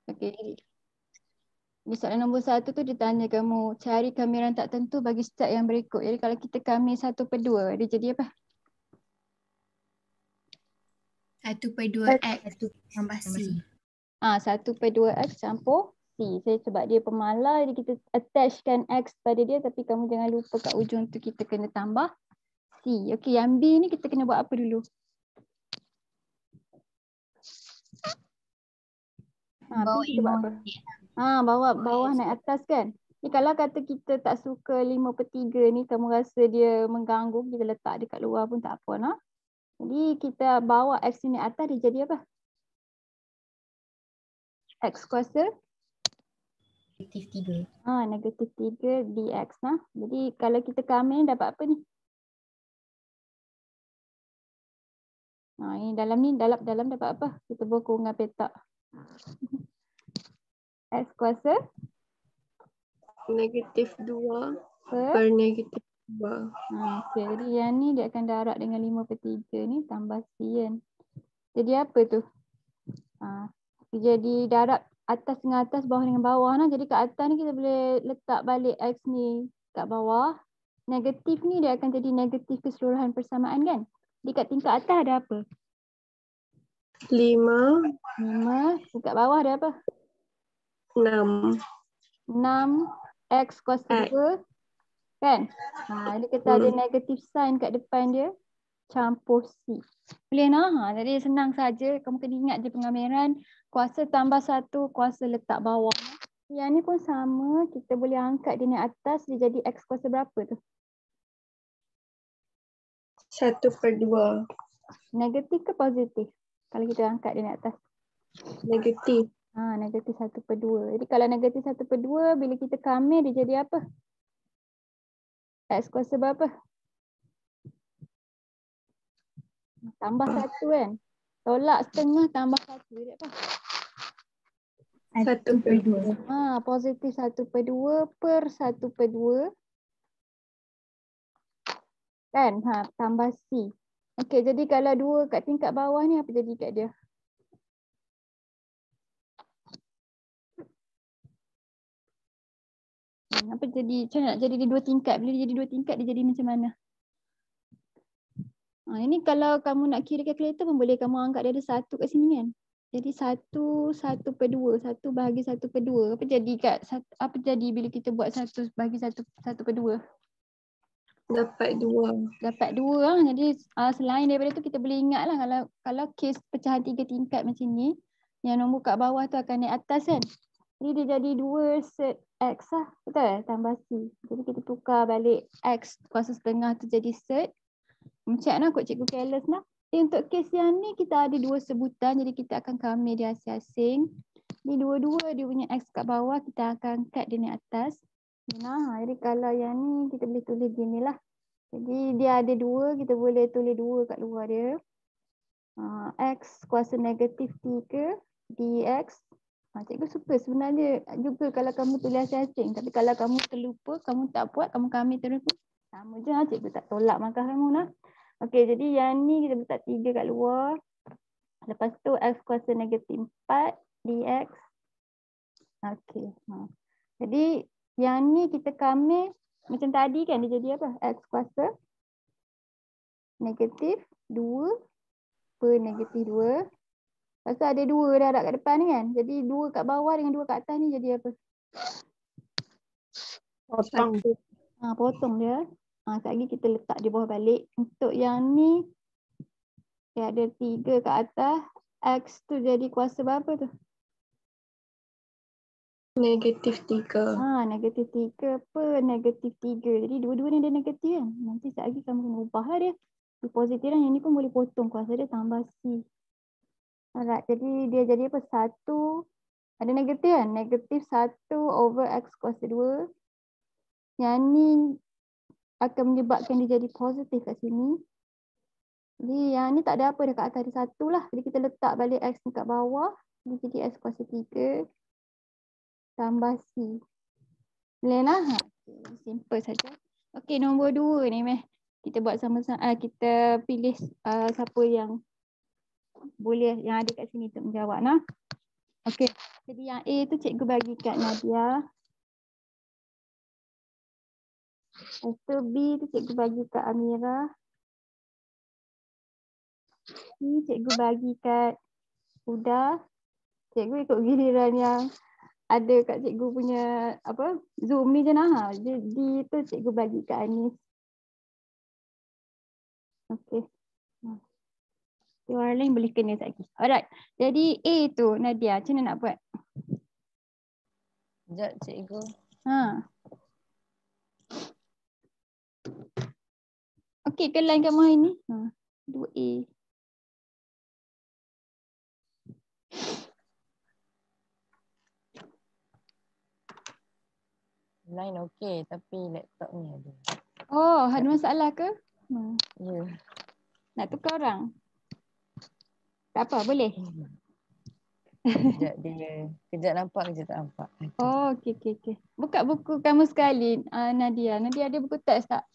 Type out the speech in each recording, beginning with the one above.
Okey. Di soalan nombor 1 tu dia tanya kamu cari kamiran tak tentu bagi step yang berikut. Jadi kalau kita kamir 1/2, dia jadi apa? 1/2x tambah C. 1/2x campur C. Sebab dia pemalar, jadi kita attachkan X pada dia, tapi kamu jangan lupa kat ujung tu kita kena tambah C. Okey, yang B ni kita kena buat apa dulu? Bawa B kita buat apa? ilmu. Bawa bawah naik atas kan? Ni kalau kata kita tak suka 5/3 ni, kamu rasa dia mengganggu, kita letak dekat luar pun tak apa nah. Jadi kita bawa X ni atas, dia jadi apa? X kuasa? -3. -3 dx nah. Jadi kalau kita kamir dapat apa ni? Ini dalam dapat apa? Kita buat kurungan petak. X kuasa? -2 per -2. Okay, jadi yang ni dia akan darab dengan 5/3 ni tambah C kan. Jadi apa tu? Jadi darab atas dengan atas, bawah dengan bawah nah. Jadi kat atas ni kita boleh letak balik X ni kat bawah. Negatif ni dia akan jadi negatif keseluruhan persamaan kan. Di kat tingkat atas ada apa? 5. Kat bawah ada apa? 6. 6 X kuasa 2 kan? Jadi kita ada negatif sign kat depan dia, campur C. Boleh nah? Jadi senang saja. Kamu kena ingat je pengamiran. Kuasa tambah 1, kuasa letak bawah. Yang ni pun sama. Kita boleh angkat dia ni atas. Dia jadi X kuasa berapa tu? 1/2. Negatif ke positif? Kalau kita angkat dia ni atas. Negatif. Negatif 1/2. Jadi kalau negatif 1/2, bila kita kamir dia jadi apa? X kuasa berapa? Tambah 1 kan? Tolak setengah tambah 1. Jadi apa? 1/2. Positif 1/2 per 1/2. Kan? Tambah C. Okey, jadi kalau 2 kat tingkat bawah ni apa jadi kat dia? Apa jadi? Macam nak jadi dia 2 tingkat? Bila dia jadi 2 tingkat, dia jadi macam mana? Ini kalau kamu nak kira kalkulator pun boleh kamu angkat dia ada 1 kat sini kan. Jadi 1/2. 1 bahagi 1/2. Apa jadi bila kita buat 1 bahagi 1/2? Dapat 2. Dapat 2 Jadi selain daripada tu kita boleh ingat lah kalau kes pecahan 3 tingkat macam ni, yang nombor kat bawah tu akan naik atas kan. Jadi dia jadi 2 set X lah. Betul? Tambah C. Jadi kita tukar balik X kuasa setengah tu jadi set. Macam mana kot cikgu careless lah. Untuk kes yang ni kita ada 2 sebutan. Jadi kita akan kamir dia asing-asing. Ni dua-dua dia punya X kat bawah, kita akan cut dia naik atas. Jadi kalau yang ni kita boleh tulis gini lah. Jadi dia ada 2, kita boleh tulis 2 kat luar dia. X kuasa negatif 3 dx. Cikgu suka sebenarnya juga kalau kamu tulis asing. Tapi kalau kamu terlupa, kamu tak buat, kamu kamir terus pun sama je lah. Cikgu tak tolak markah kamu lah. Okey, jadi yang ni kita letak 3 kat luar. Lepas tu X kuasa negatif 4 dx. Okey. Jadi yang ni kita kamir macam tadi kan, dia jadi apa? X kuasa negatif 2 per negatif 2. Lepas tu ada 2 darab kat depan ni kan. Jadi 2 kat bawah dengan 2 kat atas ni jadi apa? Potong. Potong dia. Sekejap lagi kita letak di bawah balik. Untuk yang ni, dia ada 3 kat atas. X tu jadi kuasa berapa tu? Negatif 3. Negatif 3 per negatif 3. Jadi dua-dua ni dia negatif kan. Nanti sekejap lagi kamu kena ubah lah dia. Di positif lah. Yang ni pun boleh potong. Kuasa dia tambah C. Alright. Jadi dia jadi apa? 1. Ada negatif kan? Negatif 1 over X kuasa 2. Yang ni akan menyebabkan dia jadi positif kat sini. Jadi yang ni tak ada apa dekat atas, ada 1 lah. Jadi kita letak balik X ni kat bawah. Dia jadi X kuasa 3 tambah C. Boleh lah? Simple saja. Okey, nombor 2 ni meh. Kita buat sama-sama. Kita pilih siapa yang boleh, yang ada kat sini untuk menjawab nah. Okey. Jadi yang A tu cikgu bagi kat Nadia. Lepas tu B tu cikgu bagi kat Amira. C cikgu bagi kat Huda. Cikgu ikut giliran yang ada kat cikgu punya apa Zoom ni je nah. Jadi tu cikgu bagi kat Anis. Okey. Orang lain boleh kena lagi. Alright. Jadi A tu Nadia macam mana nak buat? Sekejap cikgu. Ha. Okey ke line kat mana ni? Ha. 2A. Line okey tapi laptop ni ada. Oh, ada masalah ke? Ha. Ya. Nak tukar orang? Tak apa, boleh. Kejap nampak, kejap tak nampak. Oh, okey. Buka buku kamu sekali, Nadia. Nadia ada buku teks tak?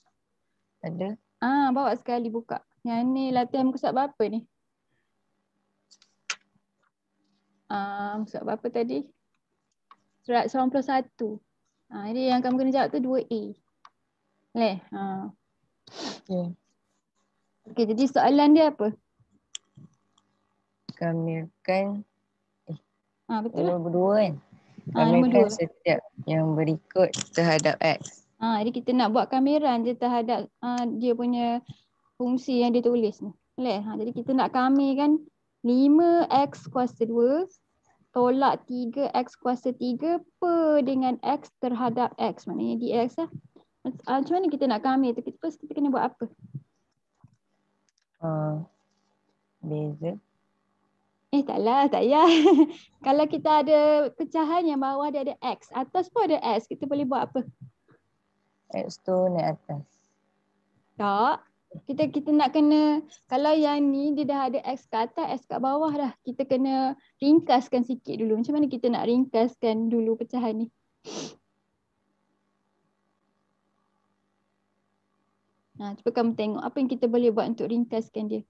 Ada. Bawa sekali buka. Yang ni latihan muka surat berapa ni? Muka surat berapa tadi? Surat 91. Jadi yang kamu kena jawab tu 2A. Boleh? Okey. Okey, jadi soalan dia apa? Kamirkan Betul lah. nombor berdua kan? Nombor Kamirkan 2. setiap yang berikut terhadap X. Jadi kita nak buat kameran je terhadap dia punya fungsi yang dia tulis ni. Boleh? Jadi kita nak kamirkan 5x kuasa 2 tolak 3x kuasa 3 per dengan x terhadap x. Maknanya dx lah. Macam mana kita nak kamir tu? First kita kena buat apa? Beza. Tak payah. Kalau kita ada pecahan yang bawah dia ada x, atas pun ada x, kita boleh buat apa? X tu naik atas. Tak. Kita nak kena, kalau yang ni dia dah ada x kat atas, x kat bawah dah. Kita kena ringkaskan sikit dulu. Macam mana kita nak ringkaskan dulu pecahan ni? Cuba kamu tengok apa yang kita boleh buat untuk ringkaskan dia.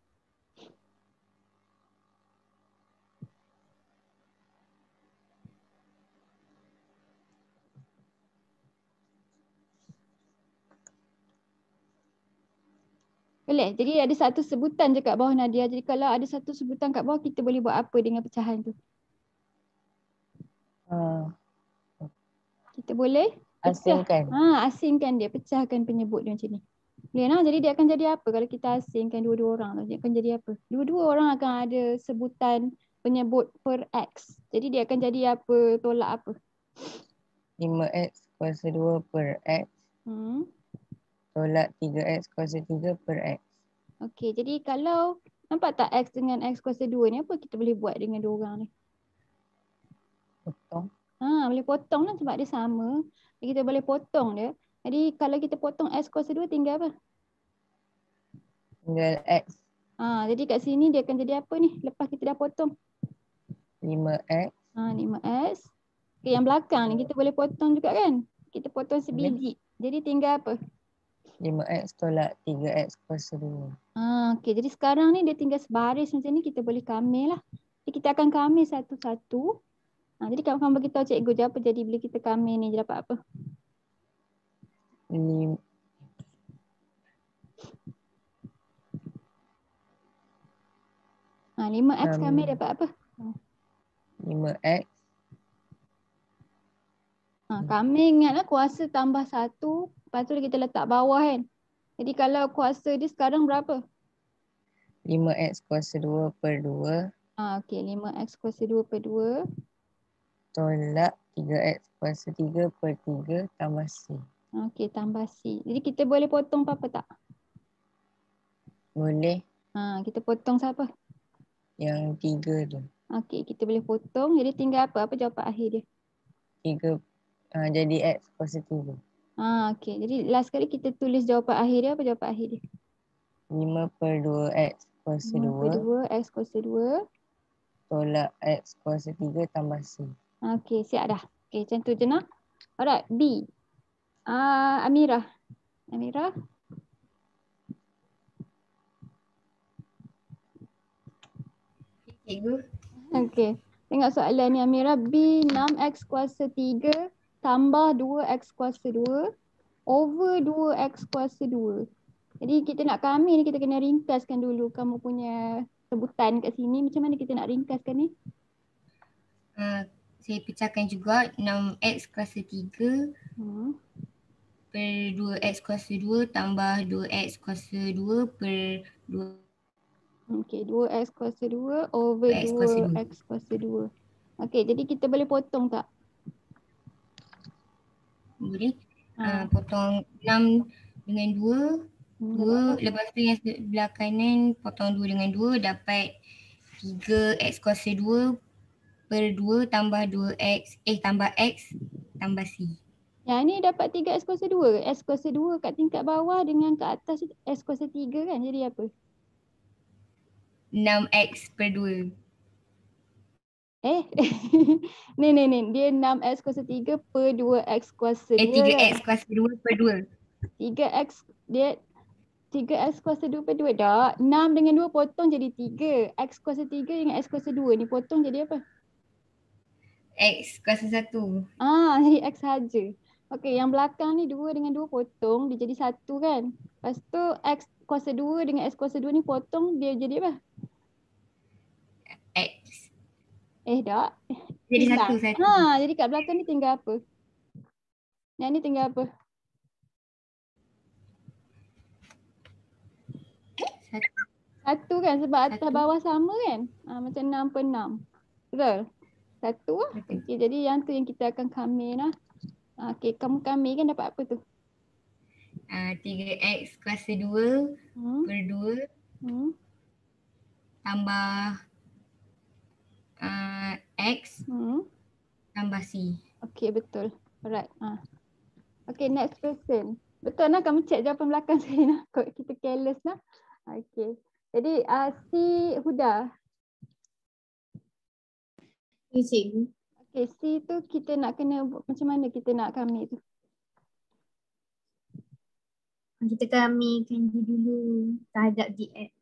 Boleh. Jadi ada satu sebutan je kat bawah Nadia. Jadi kalau ada satu sebutan kat bawah, kita boleh buat apa dengan pecahan tu? Kita boleh asingkan. Asingkan dia. Pecahkan penyebut dia macam ni. Boleh. Jadi dia akan jadi apa kalau kita asingkan dua-dua orang tu? Dia akan jadi apa? Dua-dua orang akan ada sebutan penyebut per X. Jadi dia akan jadi apa? Tolak apa? 5x kuasa 2 per X. Tolak 3x kuasa 3 per X. Okey, jadi kalau nampak tak X dengan X kuasa 2 ni, apa kita boleh buat dengan dua orang ni? Potong. Boleh potong lah sebab dia sama. Jadi kita boleh potong dia. Jadi kalau kita potong X kuasa 2 tinggal apa? Tinggal X. Jadi kat sini dia akan jadi apa ni? Lepas kita dah potong. 5x. 5x. Okay, yang belakang ni kita boleh potong juga kan? Kita potong sebiji. Jadi tinggal apa? 5x tolak 3x kuasa 2. Okey, jadi sekarang ni dia tinggal sebaris macam ni, kita boleh kamir lah. Jadi kita akan kamir satu-satu. Jadi kamu beritahu cikgu je apa jadi bila kita kamir ni, dia dapat apa? 5x kamir dapat apa? 5x. Kami ingatlah kuasa tambah 1, lepas tu kita letak bawah kan. Jadi kalau kuasa dia sekarang berapa? 5x kuasa 2 per 2. Okey, 5x kuasa 2 per 2. Tolak 3x kuasa 3 per 3 tambah C. Okey, tambah C. Jadi kita boleh potong apa-apa tak? Boleh. Kita potong siapa? Yang 3 tu. Okey, kita boleh potong. Jadi tinggal apa? Apa jawapan akhir dia? 3 jadi X kuasa 3. Okey, jadi last kali kita tulis jawapan akhir dia. Apa jawapan akhir dia? 5 per 2 X kuasa 2. 5 per 2 X kuasa 2. Tolak X kuasa 3 tambah C. Okey, siap dah. Okey, macam tu je nak. Alright, B. Amira. Amira. Cikgu. Okey. Tengok soalan ni Amira. B 6x kuasa 3 tambah 2x kuasa 2 over 2x kuasa 2. Jadi kita nak kami ni kita kena ringkaskan dulu kamu punya sebutan kat sini. Macam mana kita nak ringkaskan ni? Saya pecahkan juga 6x kuasa 3 per 2x kuasa 2 tambah 2x kuasa 2 per 2. Okey, 2x kuasa 2 over 2x kuasa 2. Okey, jadi kita boleh potong tak? Boleh. Potong 6 dengan 2. Lepas tu yang sebelah kanan potong 2 dengan 2 dapat 3x kuasa 2 per 2 tambah 2x tambah x tambah c. Yang ni dapat 3x kuasa 2. X kuasa 2 kat tingkat bawah dengan kat atas x kuasa 3 kan? Jadi apa? 6x per 2. Ni. Dia 6x kuasa 3 per 2x kuasa 2 3x kan? kuasa 2 per 2. 3x dia 3x kuasa 2 per 2 tak? 6 dengan 2 potong jadi 3. X kuasa 3 dengan x kuasa 2 ni potong jadi apa? X kuasa 1. Jadi x saja. Okey, yang belakang ni 2 dengan 2 potong dia jadi 1 kan? Lepas tu x kuasa 2 dengan x kuasa 2 ni potong dia jadi apa? X. Tak. Jadi Hilang. 1. Jadi kat belakang ni tinggal apa? Yang ni tinggal apa? 1 kan sebab atas bawah sama kan? Macam 6 per 6. Betul? 1 lah. Okey, jadi yang tu yang kita akan kami lah. Okey, kamu kami kan dapat apa tu? 3x kuasa 2 per 2 tambah x tambah c. Okey, betul. Alright. Okey, next question. Betul lah kamu check jawapan belakang saya lah. Kita careless lah. Okey. Jadi C Huda. Cikgu. Okey, C tu kita nak kena macam mana kita nak kami tu? Kita kamikan dulu terhadap dx.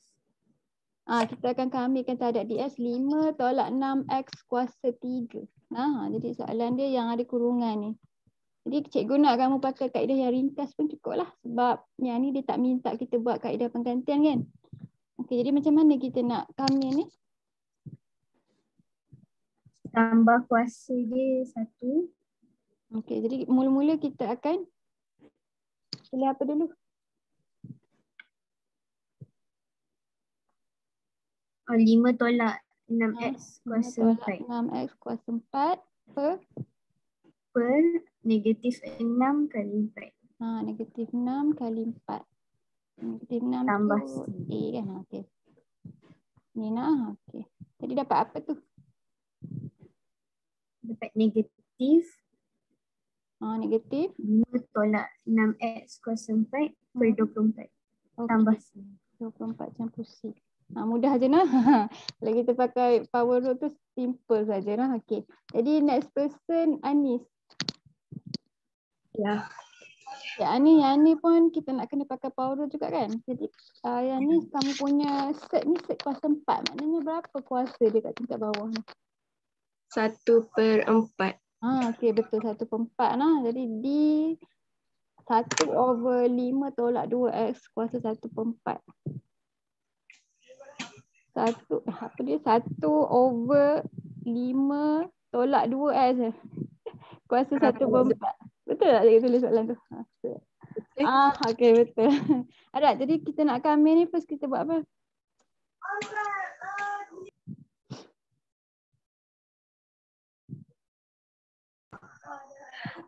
Kita akan kamikan terhadap dx 5 tolak 6x kuasa 3. Jadi soalan dia yang ada kurungan ni. Jadi cikgu nak kamu pakai kaedah yang ringkas pun cukup lah. Sebab yang ni dia tak minta kita buat kaedah penggantian kan. Okey, jadi macam mana kita nak kami ni? Tambah kuasa dia 1. Okey, jadi mula-mula kita akan pilih apa dulu? 5 tolak 6x kuasa 4 6x kuasa 4 per negatif 6 kali 4. Negatif 6 kali 4. Negatif 6 tambah tu A kan? Okey. Ni nah, okey. Jadi dapat apa tu? Dapat negatif. Negatif 5 tolak 6x kuasa 4 per 24. Tambah C. 24 campur C. Mudah je nah. Kalau kita pakai power rule tu simple saja lah. Okey. Jadi next person Anis. Ya. Anis, yang ni pun kita nak kena pakai power rule juga kan? Jadi yang ni kamu punya set ni set kuasa 4. Maknanya berapa kuasa dia kat tingkat bawah ni? 1/4. Okey, betul 1/4 lah. Jadi D 1/5 tolak 2x kuasa 1/4. 1/5 tolak 2x kuasa 1/4. Betul tak saya tulis soalan tu? Okey, betul. Alright, jadi kita nak kami ni first kita buat apa?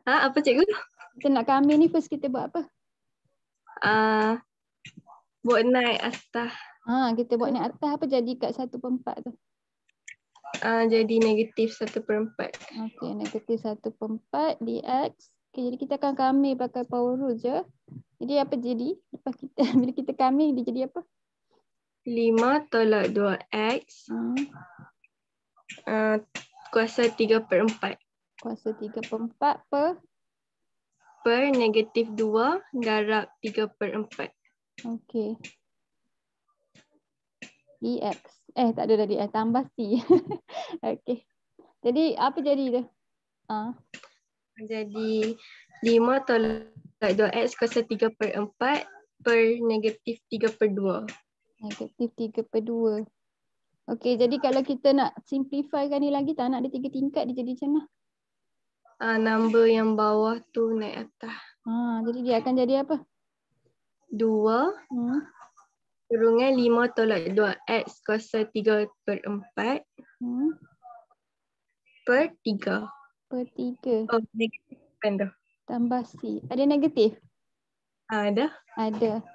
Apa cikgu? Kita nak kami ni first kita buat apa? Buat naik atas. Kita buat naik atas apa jadi kat 1/4 tu? Jadi negatif 1/4. Okey, negatif 1/4 dx. Okay, jadi kita akan kami pakai power rule je. Jadi apa jadi? Lepas kita bila kita kami dia jadi apa? 5 tolak 2x kuasa 3/4. Kuasa 3/4 per negatif 2 darab 3/4. Okey. dx. Tak ada dah dx. Tambah C. Okey. Jadi apa jadi dia? Jadi 5 tolak 2x kuasa 3/4 per negatif 3/2. Negatif 3/2. Okey, jadi kalau kita nak simplifykan ni lagi, tak nak dia 3 tingkat, dia jadi macam mana? Number yang bawah tu naik atas. Jadi dia akan jadi apa? 2 kurungan 5 tolak 2x kuasa 3/4 per 3. Per 3. Oh, negatif kan tu. Tambah C. Ada negatif? Ada. Ada.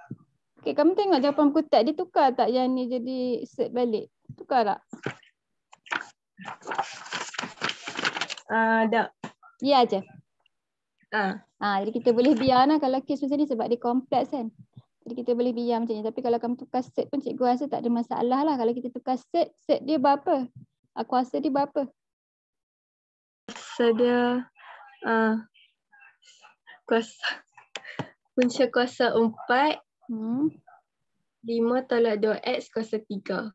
Okey, kamu tengok jawapan buku tak, dia tukar tak yang ni jadi set balik? Tukar tak? Ada. Ya je. Ah. Jadi kita boleh biar lah kalau kes macam ni sebab dia kompleks kan. Jadi kita boleh biar macam ni. Tapi kalau kamu tukar set pun cikgu rasa tak ada masalah lah. Kalau kita tukar set dia berapa? Kuasa dia berapa? Kuasa dia punca kuasa 4 5 tolak 2x kuasa 3.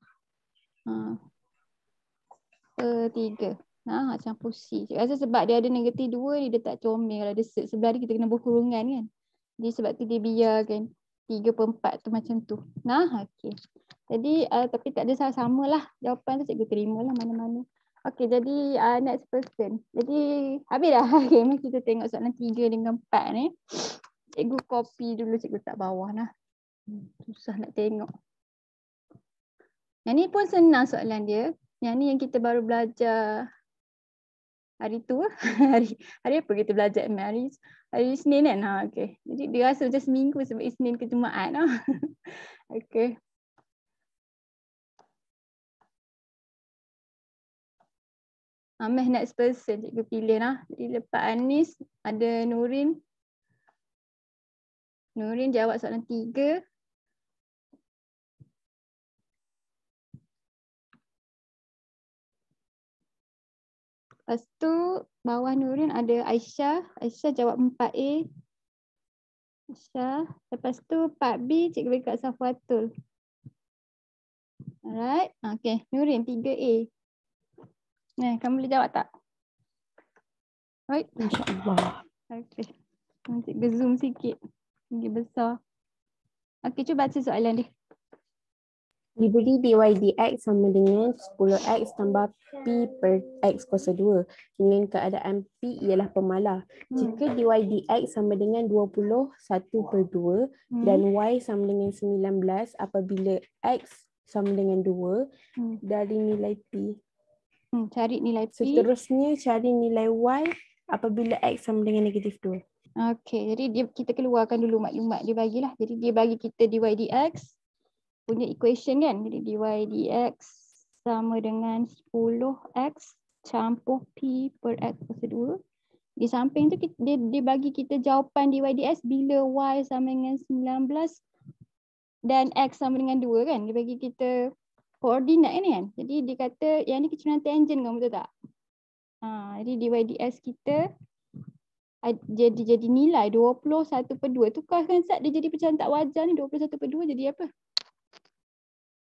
Per 3. Macam pusing. Cikgu rasa sebab dia ada negatif 2 dia tak comel. Kalau ada set sebelah dia kita kena berkurungan kan. Jadi sebab tu dia biarkan 3/4 tu macam tu. Okey. Jadi tapi tak ada sama lah. Jawapan tu cikgu terima lah mana-mana. Okey, jadi next person. Jadi habis dah. Okay, mari kita tengok soalan 3 dengan 4 ni. Cikgu copy dulu, cikgu tak bawah lah. Susah nak tengok. Yang ni pun senang soalan dia. Yang ni yang kita baru belajar hari tu. hari apa kita belajar hari Isnin kan? Okay. Jadi dia rasa macam seminggu sebab Isnin ke Jumaat. Okay. Next person cikgu pilih lah. Jadi lepas Anis ada Nurin. Nurin jawab soalan 3. Lepas tu bawah Nurin ada Aisyah. Aisyah jawab 4A. Aisyah. Lepas tu 4B cikgu bagi kat Safatul. Alright. Okay. Nurin 3A. Kamu boleh jawab tak? Right. InsyaAllah. Okay. Cikgu zoom sikit. Lagi besar. Okay, cuba baca soalan dia. Diberi dy dx sama dengan 10x tambah p per x kuasa 2 dengan keadaan p ialah pemalar. Jika dy dx sama dengan 21/2 dan y sama dengan 19 apabila x sama dengan 2 dari nilai p. Cari nilai p. Seterusnya cari nilai y apabila x sama dengan negatif 2. Okey, jadi kita keluarkan dulu maklumat dia bagilah. Jadi dia bagi kita dy dx punya equation kan. Jadi dy dx sama dengan 10x campur p per x kuasa 2. Di samping tu dia bagi kita jawapan dy dx bila y sama dengan 19 dan x sama dengan 2 kan. Dia bagi kita koordinat ni kan. Jadi dia kata yang ni kecurahan tangent kan, betul tak? Jadi dy dx kita jadi nilai 21/2. Tukarkan Sat, dia jadi pecahan tak wajar ni. 21/2 jadi apa?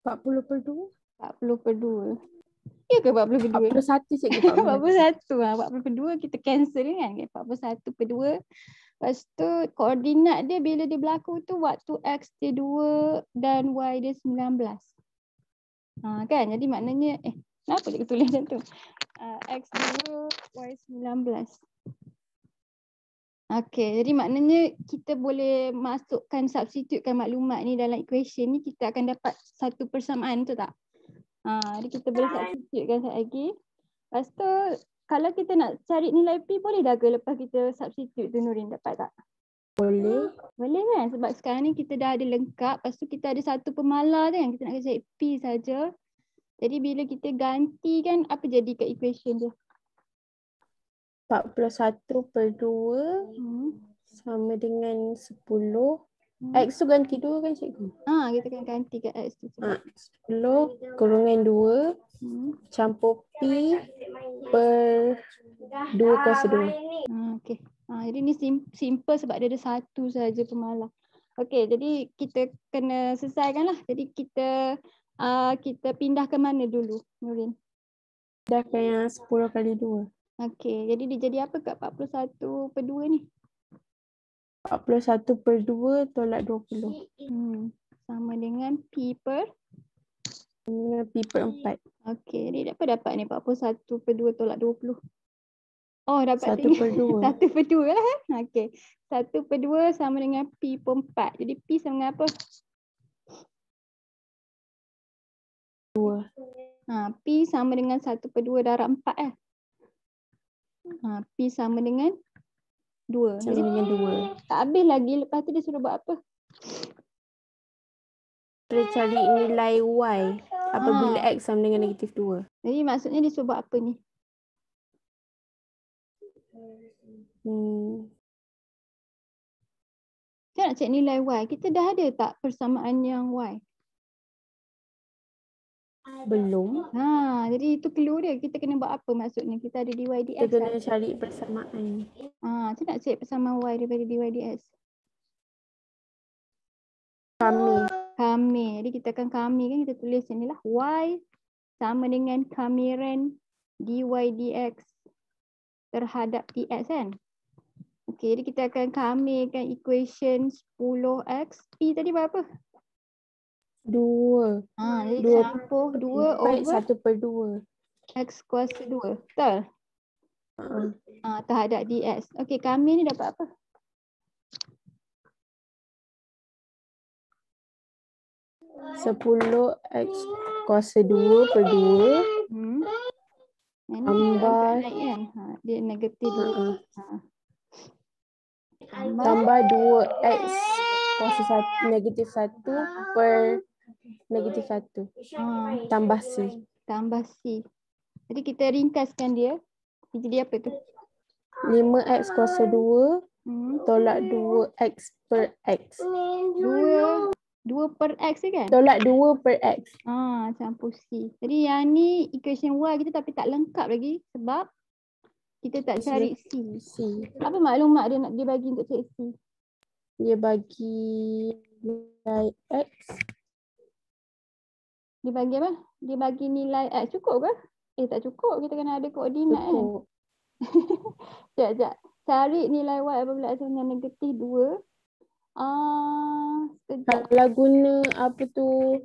40/2. 40/2. Ya ke 40/2? 41 cikgu. 40/2 kita cancel kan. 41/2. Lepas tu koordinat dia bila dia berlaku tu waktu x dia 2 dan y dia 19. Kan? Jadi maknanya kenapa dia tulis macam tu? X 2, y 19. Okey, jadi maknanya kita boleh masukkan, substitutekan maklumat ni dalam equation ni, kita akan dapat satu persamaan, betul tak? Jadi kita boleh substitutekan sekejap lagi. Lepas tu, kalau kita nak cari nilai P, boleh dah ke lepas kita substitute tu Nurin, dapat tak? Boleh. Boleh kan? Sebab sekarang ni kita dah ada lengkap, lepas tu kita ada satu pemalar kan, kita nak cari P saja. Jadi bila kita ganti kan, apa jadi kat equation dia? 41/2 sama dengan 10. X tu ganti 2 kan cikgu? Kita akan ganti kat X tu. 10 kurungan 2 campur P per 2 kuasa 2. Okey. Jadi ni simple sebab dia ada satu saja pemalar. Okey, jadi kita kena selesaikan lah. Jadi kita pindah ke mana dulu, Nurin? Dahkan yang 10 kali 2. Okey, jadi dia jadi apa kat 41/2 ni? 41/2 tolak 20. Sama dengan P per? Dengan P/4. Okey, jadi apa dapat ni 41/2 tolak 20? Oh, dapat 1/2. 1/2 lah. Okey. 1/2 sama dengan P/4. Jadi P sama dengan apa? 2. P sama dengan 1/2 darab 4 eh. P sama dengan 2. Sama Jadi dengan 2. tak habis lagi. Lepas tu dia suruh buat apa? Kita cari nilai Y apabila X sama dengan -2. Jadi maksudnya dia suruh buat apa ni? Kita nak cek nilai Y. Kita dah ada tak persamaan yang Y? Belum. Jadi itu clue dia. Kita kena buat apa maksudnya? Kita ada dy dx. Kita kena cari persamaan. Kita nak cek persamaan Y daripada dy dx. Kami. Jadi kita akan kami kan, kita tulis ni lah. Y sama dengan kamiran dy dx terhadap dx kan. Okey, jadi kita akan kamikan equation 10x. P tadi berapa? 2. Jadi campur 2 over 1/2. x kuasa 2. Betul? Terhadap dx. Okey, kami ni dapat apa? Sepuluh x kuasa 2/2 tambah dia negatif 2. tambah 2x kuasa 1 per -1 tambah c. Tambah c. Jadi kita ringkaskan dia. Jadi apa tu? 5x kuasa 2 tolak 2x per x. 2 per x kan? Tolak 2 per x. Campur c. Jadi yang ni equation y kita tapi tak lengkap lagi sebab kita tak cari c. Apa maklumat dia bagi untuk cari c? Dia bagi nilai x. Dia bagi apa? Dia bagi nilai x. Cukup ke? Tak cukup. Kita kena ada koordinat kan? Sekejap. Cari nilai y apabila x dengan negatif 2. Kalau guna apa tu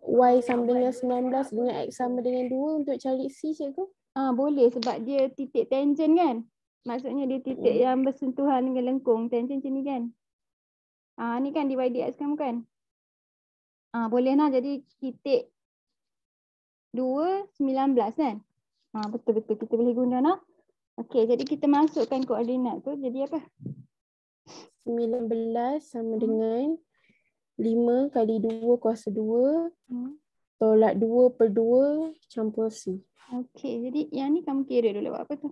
y sama dengan 19 dengan x sama dengan 2 untuk cari c cikgu? Boleh sebab dia titik tangent kan? Maksudnya dia titik yang bersentuhan dengan lengkung. Tangent macam ni kan? Ni kan dy dx kan bukan? Boleh lah. Jadi titik 2, 19 kan? Betul-betul kita boleh guna lah. Okey, jadi kita masukkan koordinat tu. Jadi apa? 19 sama dengan 5 kali 2 kuasa 2 tolak 2/2 campur c. Okey, jadi yang ni kamu kira dulu buat apa tu?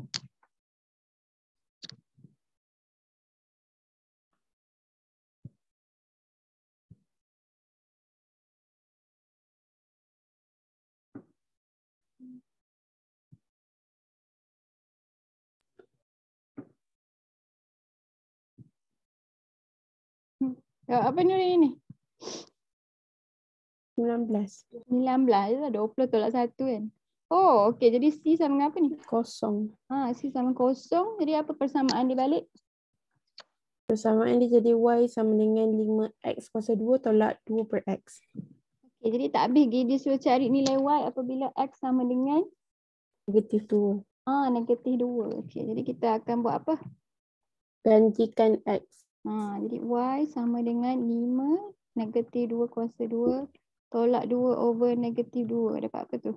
Apa ni? 19. 19 20 tolak 1 kan? Okey. Jadi C sama dengan apa ni? Kosong. C sama kosong. Jadi apa persamaan dia balik? Persamaan dia jadi y sama dengan 5x kuasa 2 tolak 2 per x. Okey. Jadi tak habis lagi. Dia suruh cari nilai y apabila x sama dengan? Negatif 2. Negatif 2. Okey. Jadi kita akan buat apa? Gantikan x. Jadi y sama dengan 5 negatif 2 kuasa 2 tolak 2 over negatif 2. Dapat apa tu?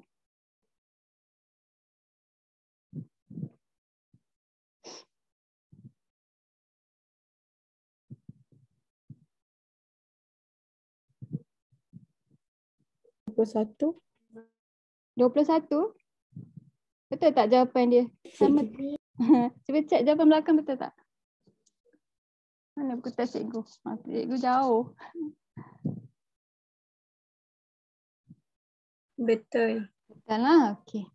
Satu. 21? Betul tak jawapan dia? Sama. Cuba cek jawapan belakang betul tak? Mana buku test cikgu? Cikgu jauh. Betul. Betul lah. Okey.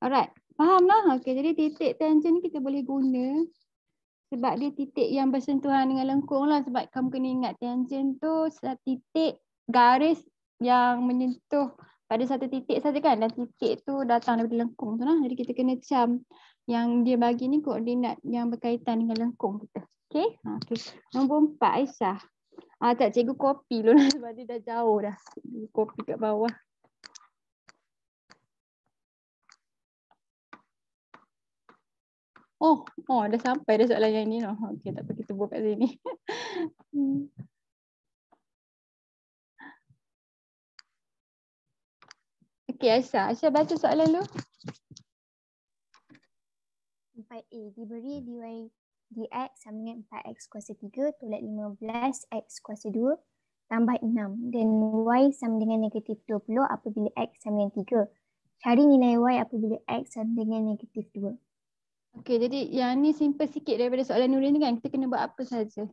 Alright. Faham lah. Okey. Jadi titik tangent ni kita boleh guna sebab dia titik yang bersentuhan dengan lengkung lah. Sebab kamu kena ingat tangent tu titik garis yang menyentuh pada satu titik saja kan, dan titik tu datang daripada lengkung tu lah. Jadi kita kena cam yang dia bagi ni koordinat yang berkaitan dengan lengkung kita. Okay. Okay. Nombor 4 Aisyah. Tak, cikgu kopi dulu lah sebab dia dah jauh dah. Cikgu kopi kat bawah. Oh, dah sampai dah soalan yang ni. Okay, tak apa kita buat kat sini. Okay, Aisyah. Aisyah baca soalan dulu. 4A diberi dy dx sama dengan 4x kuasa 3 tolak 15x kuasa 2 tambah 6 dan y sama dengan negatif 20 apabila x sama dengan 3. Cari nilai y apabila x sama dengan negatif 2. Okay, jadi yang ni simple sikit daripada soalan Nurin ni kan. Kita kena buat apa saja?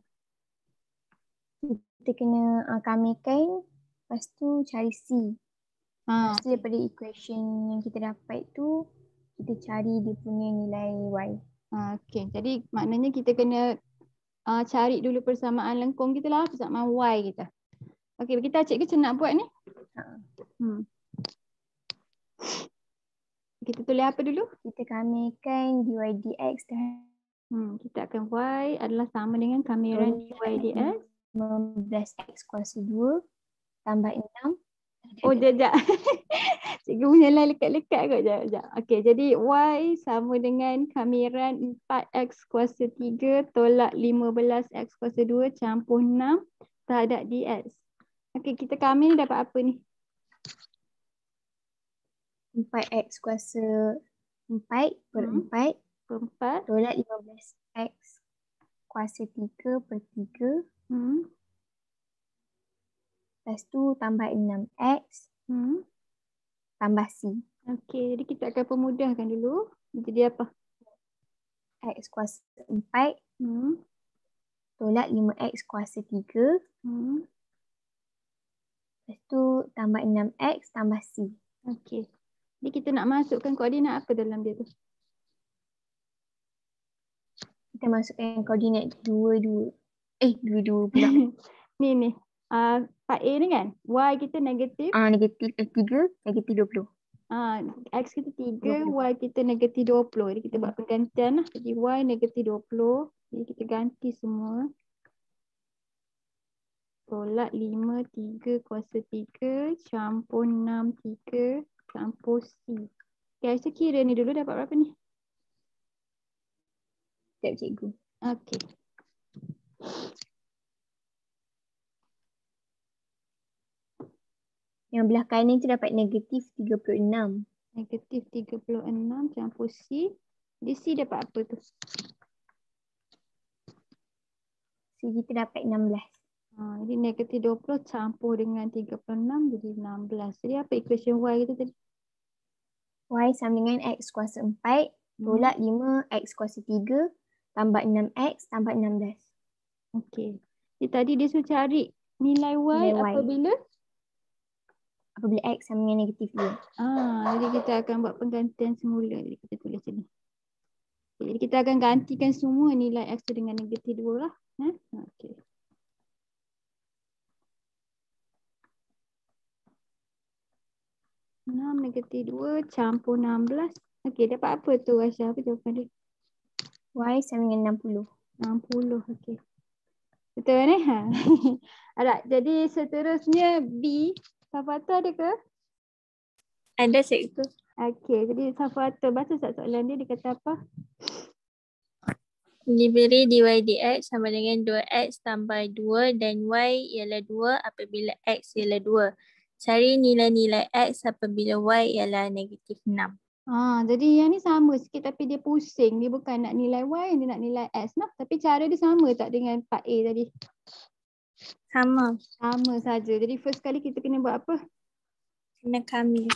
Kita kena kamikan, lepas tu cari C. Lepas tu daripada equation yang kita dapat tu, kita cari dia punya nilai y. Okay, jadi maknanya kita kena cari dulu persamaan lengkung kita lah, persamaan y kita. Okay, kita cikgu nak buat ni. Kita tulis apa dulu? Kita kamikan dy dx dan kita akan y adalah sama dengan kamiran dy dx 15x kuasa 2 tambah 6. Jajak. Cikgu punya line lekat-lekat kot. Jajak. Okay, jadi y sama dengan kamiran 4x kuasa 3 tolak 15x kuasa 2 campur 6 terhadap dx. Okay, kita kami ni dapat apa ni? 4x kuasa 4 per 4 tolak 15x kuasa 3 per 3. Lepas tu tambah 6x tambah C. Okay, jadi kita akan pemudahkan dulu. Jadi apa? X kuasa 4 tolak 5x kuasa 3. Lepas tu tambah 6x tambah C. Okay. Jadi kita nak masukkan koordinat apa dalam dia tu? Kita masukkan koordinat 22 pula. Ni. 4A ni kan? Y kita negatif. Negatif 3, negatif 20. X kita 3, Y kita negatif 20. Jadi kita buat penggantian lah. Jadi Y negatif 20. Jadi kita ganti semua. Tolak 5, 3 kuasa 3 campur 6, 3 campur C. Okay, Aisyah kira ni dulu dapat berapa ni? Sekejap cikgu. Okay. Yang belah kanan tu dapat negatif 36. Negatif 36 campur C. Di C dapat apa tu? C kita dapat 16. Jadi negatif 20 campur dengan 36 jadi 16. Jadi apa equation Y kita tadi? Y sama dengan X kuasa 4 tolak 5X kuasa 3 tambah 6X tambah 16. Okey. Jadi tadi dia suruh cari nilai Y apabila? Apabila X sama dengan negatif 2. Jadi kita akan buat penggantian semula. Jadi kita tulis sini. Jadi kita akan gantikan semua nilai X tu dengan negatif 2 lah. Okey. Negatif 2 campur 16. Okey, dapat apa tu Aisyah? Apa jawapan dia? Y sama dengan 60. 60, okey. Betul ni? Alright, jadi seterusnya B. Safatul ada ke? Ada cikgu. Okey, jadi Safatul baca soalan dia kata apa? Diberi dy dx sama dengan 2x tambah 2 dan y ialah 2 apabila x ialah 2. Cari nilai-nilai x apabila y ialah negatif 6. Jadi yang ni sama sikit tapi dia pusing. Dia bukan nak nilai y, dia nak nilai x. Tapi cara dia sama tak dengan 4A tadi? Sama. Sama saja. Jadi first kali kita kena buat apa? Kena kami.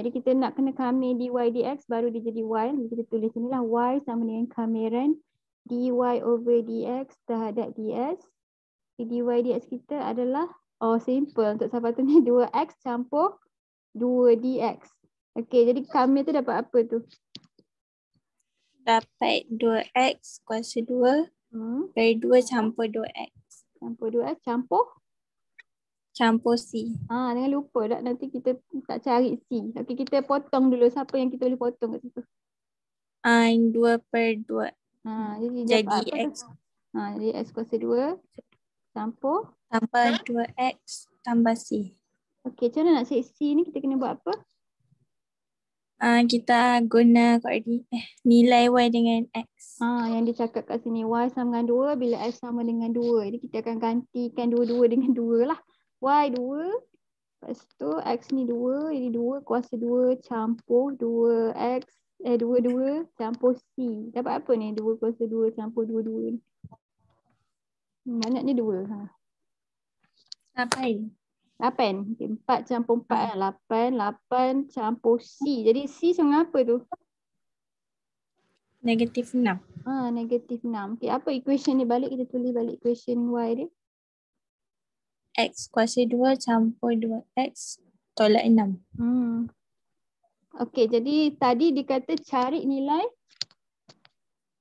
Jadi kita nak kena kami dy dx baru dia jadi y. Jadi kita tulis inilah y sama dengan kamiran dy over dx terhadap ds. Dy dx kita adalah simple untuk Safatul ni 2x campur 2dx. Okey, jadi kami tu dapat apa tu? Dapat 2x kuasa 2 per 2 campur 2x. Campur 2x campur campur C. Jangan lupa tak nanti kita tak cari C. Okey, kita potong dulu siapa yang kita boleh potong kat situ. 2/2. Jadi dapat Jadi apa X tu? Jadi X kuasa 2 campur. tambah 2X tambah C. Okey, macam mana nak cari C ni? Kita kena buat apa? Kita guna nilai Y dengan X. Yang dia cakap kat sini Y sama dengan 2 bila X sama dengan 2. Jadi kita akan gantikan 2 dengan 2 lah. Y 2. Lepas tu X ni 2. Jadi 2 kuasa 2 campur 2X. 2 campur C. Dapat apa ni 2 kuasa 2 campur 2 ni? Banyaknya 2. 8. 8. Okay, 4 campur 4 kan. 8 campur C. Jadi C sama apa tu? -6. -6. Okay, apa equation ni balik? Kita tulis balik equation Y dia. X kuasa 2 campur 2X tolak 6. Okey, jadi tadi dikata cari nilai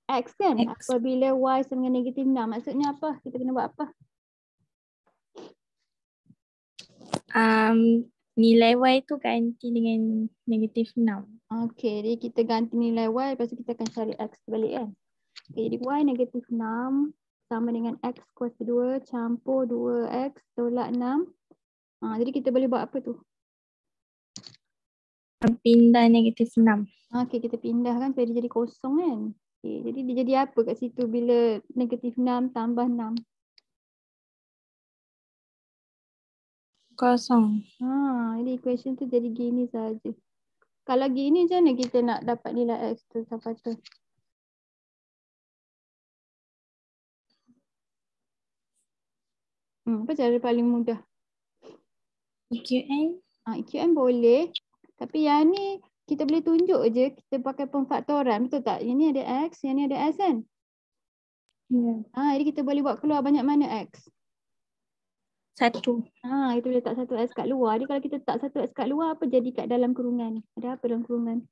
X kan? X. Apabila Y sama dengan -6. Maksudnya apa? Kita kena buat apa? Nilai Y tu ganti dengan -6. Okey, jadi kita ganti nilai Y, lepas tu kita akan cari X balik kan? Okey, jadi Y -6 sama dengan X kuasa 2 campur 2X tolak 6. Jadi kita boleh buat apa tu? Pindah -6. Okey, kita pindah kan supaya dia jadi kosong kan? Okey, jadi dia jadi apa kat situ bila -6 tambah 6? Kosong. Jadi equation tu jadi gini saja. Kalau gini macam mana kita nak dapat nilai X tu sampai tu? Apa cara paling mudah? EQN. EQN boleh. Tapi yang ni kita boleh tunjuk je kita pakai pemfaktoran. Betul tak? Yang ni ada X, yang ni ada S kan? Ya. Jadi kita boleh buat keluar banyak mana X? 1. Kita boleh tak 1X kat luar. Jadi kalau kita tak 1X kat luar, apa jadi kat dalam kurungan ni? Ada apa dalam kurungan?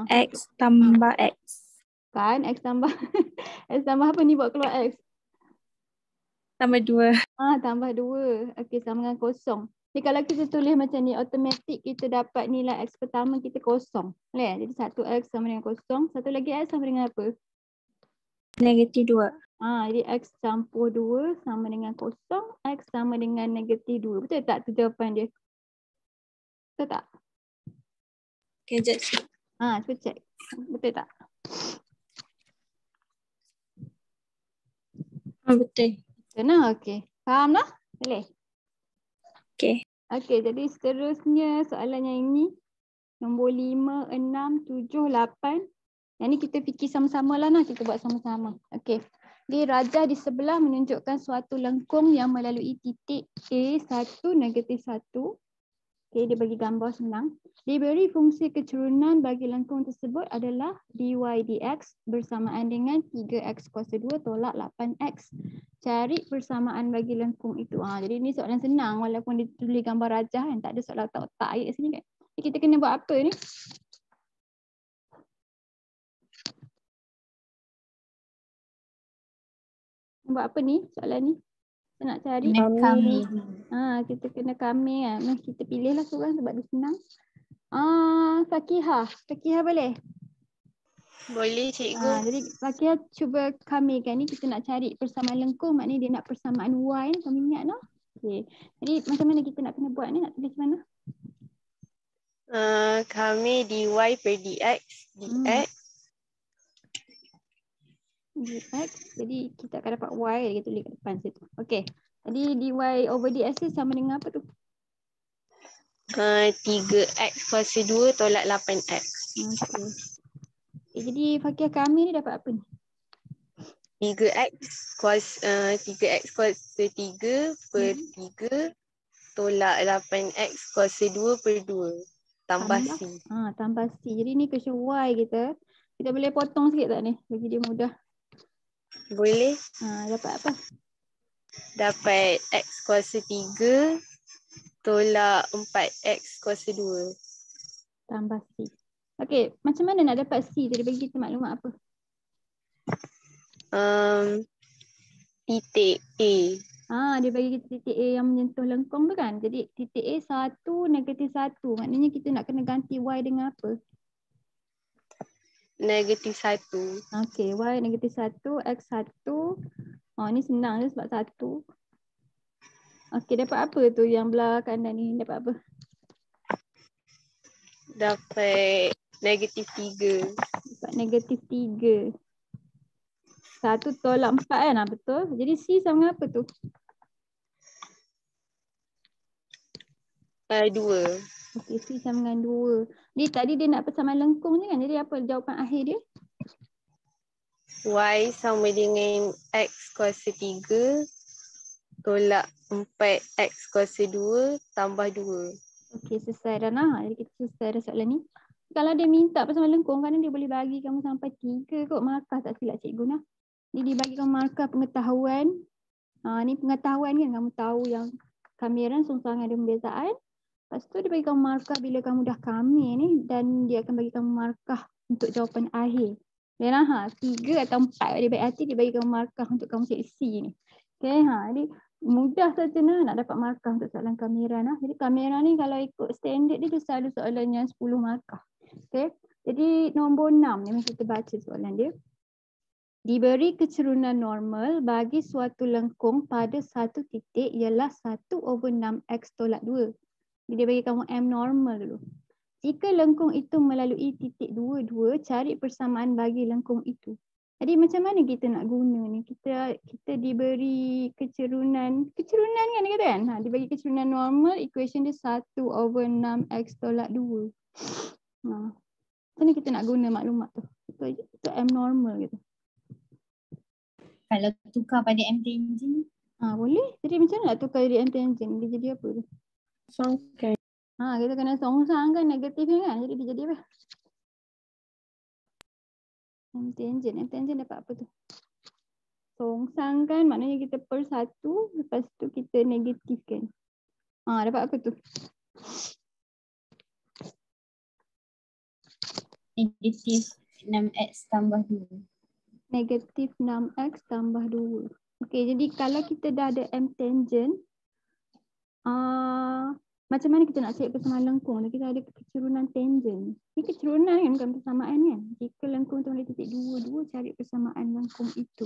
X tambah X. Kan X tambah X tambah apa ni buat keluar X? Tambah 2. Tambah 2. Okey, sama dengan kosong. Jadi kalau kita tulis macam ni, automatik kita dapat nilai X pertama kita kosong. Boleh? Jadi 1X sama dengan kosong. Satu lagi X sama dengan apa? -2. Jadi X campur 2 sama dengan kosong. X sama dengan -2. Betul tak tu jawapan dia? Betul tak? Okay, sekejap check. Cuba check. Betul tak? Betul. Betul lah. Okey. Faham lah? Boleh? Okay. Okey, jadi seterusnya soalan yang ini. Nombor 5, 6, 7, 8. Yang ni kita fikir sama-sama lah nak. Kita buat sama-sama. Okey. Di rajah di sebelah menunjukkan suatu lengkung yang melalui titik A1, -1. Okey, dia bagi gambar senang. Diberi fungsi keturunan bagi lengkung tersebut adalah dy dx bersamaan dengan 3x kuasa 2 tolak 8x. Cari persamaan bagi lengkung itu. Jadi ni soalan senang walaupun dia tulis gambar rajah kan. Tak ada soalan otak-otak ayat kat sini kan. Jadi kita kena buat apa ni? Buat apa ni soalan ni? Kita nak cari. Kami. Kita kena kami kan. Kita pilih lah seorang sebab dia senang. Fakihah. Fakihah boleh? Boleh cikgu. Jadi Fakihah cuba kamikan ni. Kita nak cari persamaan lengkung. Maknanya dia nak persamaan Y ni. Kami ingat no? Okay. Jadi macam mana kita nak kena buat ni? Nak tulis mana? Kami dy per dx. dx. Jadi kita akan dapat Y. Kita tulis kat depan situ. Okay. Jadi dy over dx ni sama dengan apa tu? 3x kuasa 2 tolak 8x. Okay. Jadi Fakihah kami ni dapat apa ni? 3x kuasa 3 per 3 tolak 8x kuasa 2 per 2 tambah C. Tambah C. Jadi ni question Y kita. Kita boleh potong sikit tak ni? Bagi dia mudah. Boleh. Dapat apa? Dapat x kuasa 3 tolak 4x kuasa 2. Tambah C. Okey, macam mana nak dapat C? Jadi bagi kita maklumat apa? Titik A. Dia bagi kita titik A yang menyentuh lengkung tu kan. Jadi titik A 1, -1. Maknanya kita nak kena ganti Y dengan apa? -1. Okey, Y -1, X 1. Ni senang je sebab 1. Okey, dapat apa tu yang belah kanan ni? Dapat apa? Dapat -3. Dapat -3. 1 tolak 4 kan? Betul. Jadi C sama apa tu? 2. Okey, C sama dengan 2. Ni tadi dia nak persamaan lengkung ni kan? Jadi apa jawapan akhir dia? Y sama dengan X kuasa 3 tolak 4X kuasa 2 tambah 2. Okey, selesai dah nah. Jadi kita selesai dah soalan ni. Kalau dia minta persamaan lengkung, kadang dia boleh bagi kamu sampai 3 kot markah, tak silap cikgu nah. Jadi dia bagi kamu markah pengetahuan. Ni pengetahuan kan, kamu tahu yang kamiran song-song ada pembezaan. Lepas tu dia bagi kamu markah bila kamu dah kamir ni dan dia akan bagi kamu markah untuk jawapan akhir. Dan 3 atau 4 dia baik hati dia bagi kamu markah untuk kamu seksi ni. Okey, jadi mudah saja nak dapat markah untuk soalan kamiran. Jadi kamiran ni kalau ikut standard dia selalu soalannya 10 markah. Okey. Jadi nombor 6 ni kita baca soalan dia. Diberi kecerunan normal bagi suatu lengkung pada satu titik ialah 1/6x tolak 2. Dia bagi kamu M normal dulu. Jika lengkung itu melalui titik 2, cari persamaan bagi lengkung itu. Jadi macam mana kita nak guna ni? Kita diberi kecerunan kan dia kata kan? Dibagi kecerunan normal, equation dia 1/6x tolak 2. Macam mana kita nak guna maklumat tu? Itu M normal gitu. Kalau tukar pada M tangent? Boleh. Jadi macam mana nak tukar jadi M tangent? Dia jadi apa tu? Songkan. Kita kena songsangkan negatif ni kan. Jadi dia jadi apa? M tangent dapat apa tu? Songsangkan maknanya kita per 1. Lepas tu kita negatifkan. Dapat apa tu? Negatif 6x tambah 2. Negatif 6x tambah 2. Okey, jadi kalau kita dah ada M tangent, macam mana kita nak cari persamaan lengkung? Kita ada kecerunan tangent. Ini kecerunan kan, bukan persamaan kan? Jika lengkung tu ada titik 2, cari persamaan lengkung itu.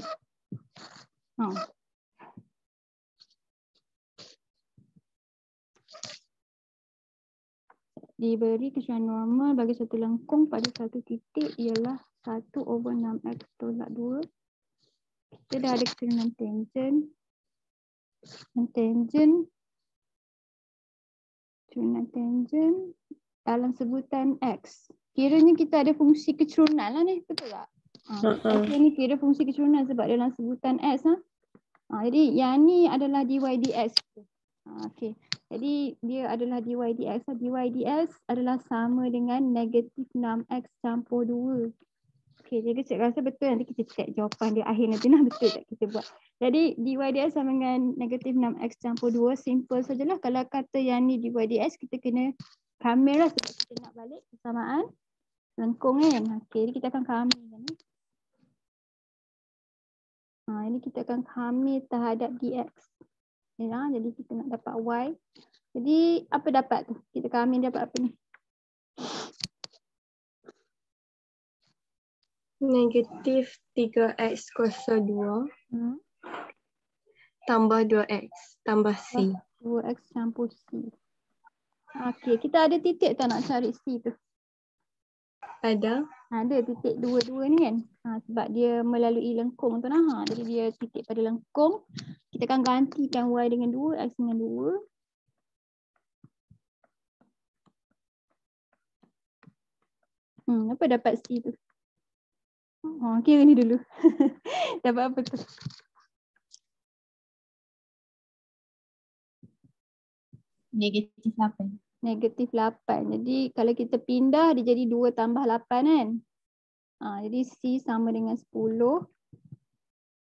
Diberi kecerunan normal bagi satu lengkung pada satu titik ialah 1/6x tolak 2. Kita dah ada kecerunan tangent. Kecerunan tangent dalam sebutan X. Kiranya kita ada fungsi kecerunan lah ni, betul tak? Ni kira fungsi kecerunan sebab dalam sebutan X. Jadi yang ni adalah dy dx. Okey. Jadi dia adalah dy dx. Dy dx adalah sama dengan negatif 6x campur 2. Okey, jadi saya rasa betul, nanti kita check jawapan dia akhir nanti betul tak kita buat. Jadi dy dx sama dengan negatif 6x campur 2. Simple sajalah. Kalau kata yang ni dy dx, kita kena kamir lah sebab kita nak balik persamaan lengkung kan. Okey, jadi kita akan kamir kan ni. Ini kita akan kamir terhadap dx. Jadi kita nak dapat y. Jadi apa dapat tu? Kita kamir dapat apa ni? Negatif 3x kuasa 2 tambah 2x tambah c. 2x campur c. Okey, kita ada titik tak nak cari c tu? Ada. Ada titik 2 ni kan. Sebab dia melalui lengkung tu nah. Jadi dia titik pada lengkung. Kita akan gantikan y dengan 2, x dengan 2. Apa dapat c tu? Kira ni dulu. Dapat apa tu? Negatif 8. Negatif 8. Jadi kalau kita pindah dia jadi 2 tambah 8 kan. Jadi C sama dengan 10.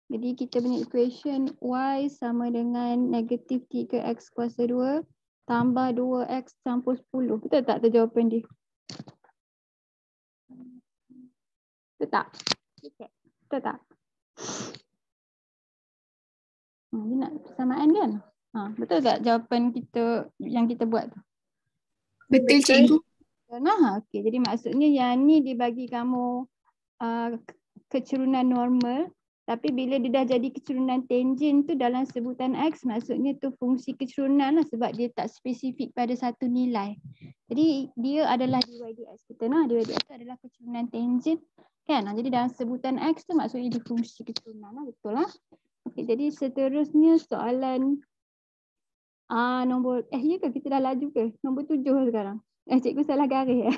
Jadi kita punya equation Y sama dengan negatif 3x kuasa 2 tambah 2x campur 10. Betul tak tu jawapan dia? Betul tak? Betul tak? Dia nak persamaan kan? Betul tak jawapan kita yang kita buat tu? Betul cikgu. Nah, okey. Jadi maksudnya yang ni dibagi kamu kecerunan normal, tapi bila dia dah jadi kecerunan tangent tu dalam sebutan X, maksudnya tu fungsi kecerunan lah sebab dia tak spesifik pada satu nilai. Jadi dia adalah dy dx kita. Nah, dy dx tu adalah kecerunan tangent kan? Jadi dalam sebutan X tu maksudnya dia fungsi kecerunan lah, betul lah. Okey, jadi seterusnya soalan nombor ya ke kita dah laju ke? Nombor 7 sekarang. Cikgu salah garis.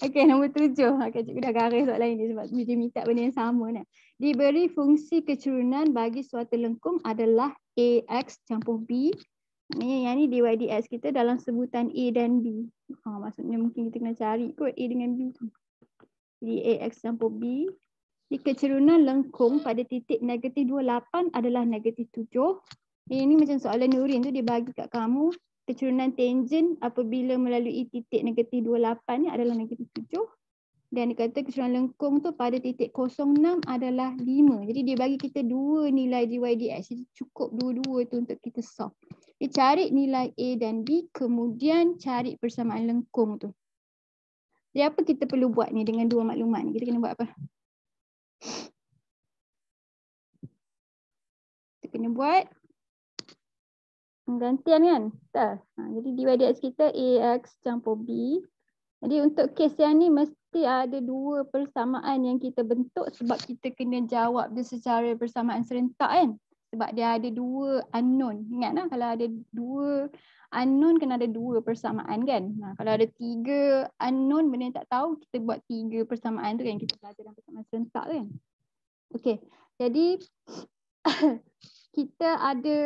Okey, nombor 7. Okey, cikgu dah garis soalan ini sebab dia minta benda yang sama nak. Diberi fungsi kecerunan bagi suatu lengkung adalah AX campur B. Maknanya yang ni dy dx kita dalam sebutan A dan B. Maksudnya mungkin kita kena cari kot A dengan B tu. Jadi AX campur B. Di kecerunan lengkung pada titik negatif 28 adalah negatif 7. Ini macam soalan Nurin tu dia bagi kat kamu. Kecerunan tangent apabila melalui titik negatif 28 ni adalah negatif 7. Dan dia kata kecerunan lengkung tu pada titik 06 adalah 5. Jadi dia bagi kita dua nilai dy dx. Jadi cukup dua-dua tu untuk kita solve. Dia cari nilai A dan B, kemudian cari persamaan lengkung tu. Jadi apa kita perlu buat ni dengan dua maklumat ni? Kita kena buat apa? Kita kena buat penggantian kan? Betul. Jadi dy dx kita AX campur B. Jadi untuk kes yang ni mesti ada dua persamaan yang kita bentuk sebab kita kena jawab dia secara persamaan serentak kan? Sebab dia ada dua unknown. Ingat lah kalau ada dua unknown kena ada dua persamaan kan? Kalau ada tiga unknown benda yang tak tahu kita buat tiga persamaan tu kan? Kita belajar dalam persamaan serentak kan? Okay. Jadi kita ada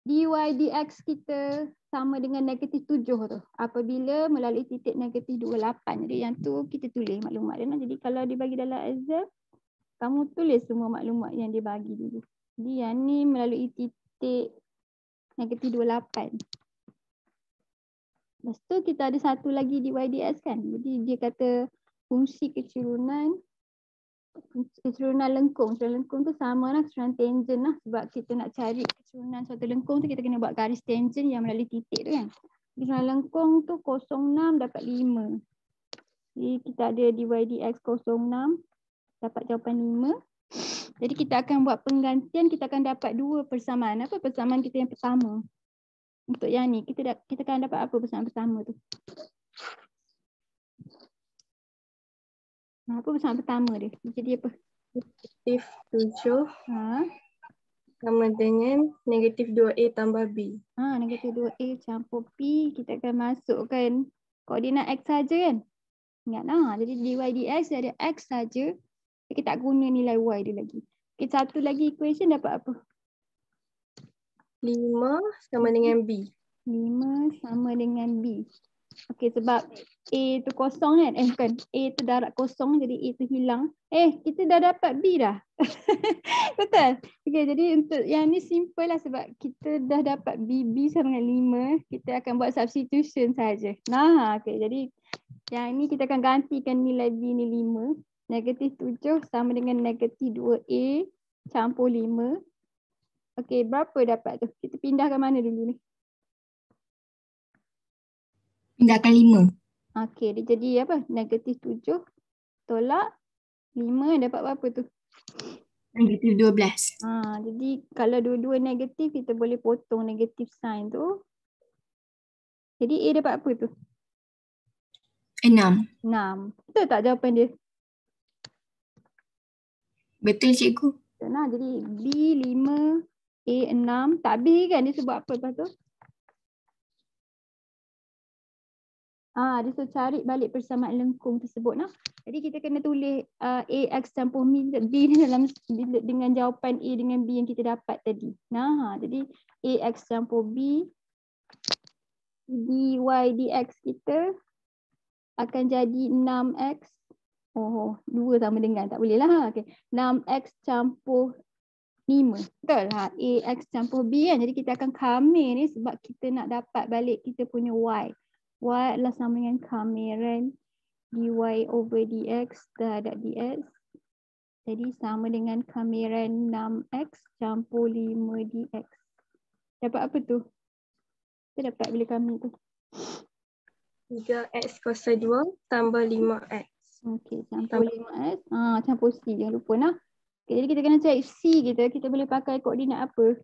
dy dx kita sama dengan negatif 7 tu apabila melalui titik negatif 28. Jadi yang tu kita tulis maklumat dia. Jadi kalau dibagi dalam exam, kamu tulis semua maklumat yang dia bagi dulu. Jadi yang ni melalui titik negatif 28. Lepas tu kita ada satu lagi dy dx kan. Jadi dia kata fungsi kecerunan lengkung. Kecerunan lengkung tu sama lah kecerunan tangent lah. Sebab kita nak cari kecerunan suatu lengkung tu kita kena buat garis tangent yang melalui titik tu kan. Kecerunan lengkung tu 06 dapat 5. Jadi kita ada dy dx 06 dapat jawapan 5. Jadi kita akan buat penggantian, kita akan dapat dua persamaan. Apa persamaan kita yang pertama? Untuk yang ni kita akan dapat apa persamaan pertama tu? Apa persamaan pertama dia? Jadi apa? Negatif 7 sama dengan negatif 2A tambah B. Negatif 2A campur B. Kita akan masukkan koordinat X saja kan? Ingat lah. Jadi dy dx ada X saja. Kita tak guna nilai Y dia lagi. Okay, satu lagi equation dapat apa? 5 sama dengan B. 5 sama dengan B. Okey, sebab A tu kosong kan? Bukan. A tu darab kosong jadi A tu hilang. Kita dah dapat B dah. Betul? Okey, jadi untuk yang ni simple lah sebab kita dah dapat B sama dengan 5. Kita akan buat substitution saja. Okey, jadi yang ni kita akan gantikan nilai B ni 5. Negatif 7 sama dengan negatif 2A campur 5. Okey, berapa dapat tu? Kita pindahkan mana dulu ni? Pindahkan 5. Okey, dia jadi apa? Negatif 7 tolak 5 dapat berapa tu? Negatif 12. Jadi kalau dua-dua negatif kita boleh potong negatif sign tu. Jadi A dapat apa tu? 6. Betul tak jawapan dia? Betul cikgu. Jadi B 5, A 6. Tak habis kan dia sebut apa lepas tu? Dia suruh cari balik persamaan lengkung tersebut nah. Jadi kita kena tulis AX campur B ni dalam dengan jawapan A dengan B yang kita dapat tadi. Jadi AX campur B dy dx kita akan jadi 6x. 2 sama dengan tak boleh lah. Okay. 6x campur 5. Betul? AX campur B kan. Jadi kita akan kamir ni sebab kita nak dapat balik kita punya Y. Y adalah sama dengan kamiran dy over dx terhadap dx. Jadi sama dengan kamiran 6x campur 5 dx. Dapat apa tu? Kita dapat bila kami tu. 3x kuasa 2 tambah 5x. Okey, campur 5x. Campur C. Jangan lupa nah. Okay, jadi kita kena cari C kita. Kita boleh pakai koordinat apa?